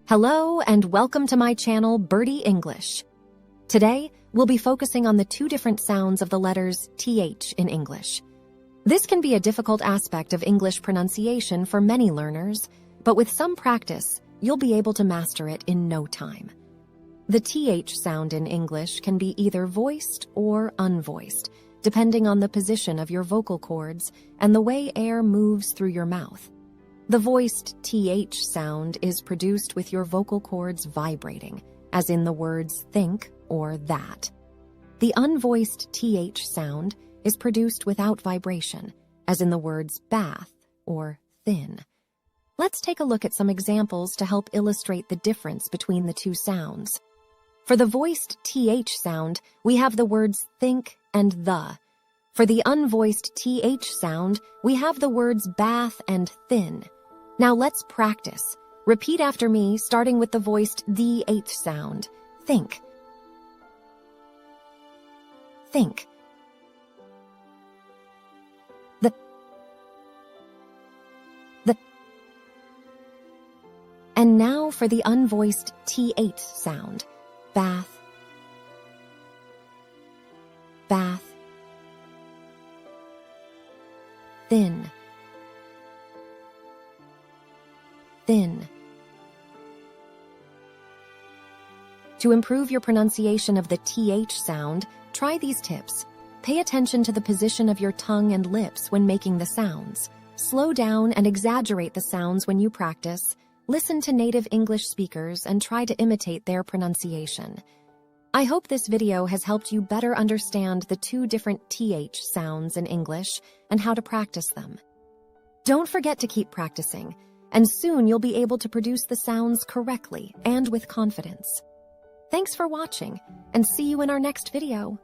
Hello and welcome to my channel, Birdie English. Today, we'll be focusing on the two different sounds of the letters TH in English. This can be a difficult aspect of English pronunciation for many learners, but with some practice, you'll be able to master it in no time. The TH sound in English can be either voiced or unvoiced, depending on the position of your vocal cords and the way air moves through your mouth. The voiced TH sound is produced with your vocal cords vibrating, as in the words think or that. The unvoiced TH sound is produced without vibration, as in the words bath or thin. Let's take a look at some examples to help illustrate the difference between the two sounds. For the voiced TH sound, we have the words think and the. For the unvoiced TH sound, we have the words bath and thin. Now let's practice. Repeat after me, starting with the voiced TH sound. Think. Think. The. And now for the unvoiced TH sound. Bath. Bath. Thin. Thin. To improve your pronunciation of the TH sound, try these tips. Pay attention to the position of your tongue and lips when making the sounds. Slow down and exaggerate the sounds when you practice. Listen to native English speakers and try to imitate their pronunciation. I hope this video has helped you better understand the two different TH sounds in English and how to practice them. Don't forget to keep practicing, and soon you'll be able to produce the sounds correctly and with confidence. Thanks for watching, and see you in our next video.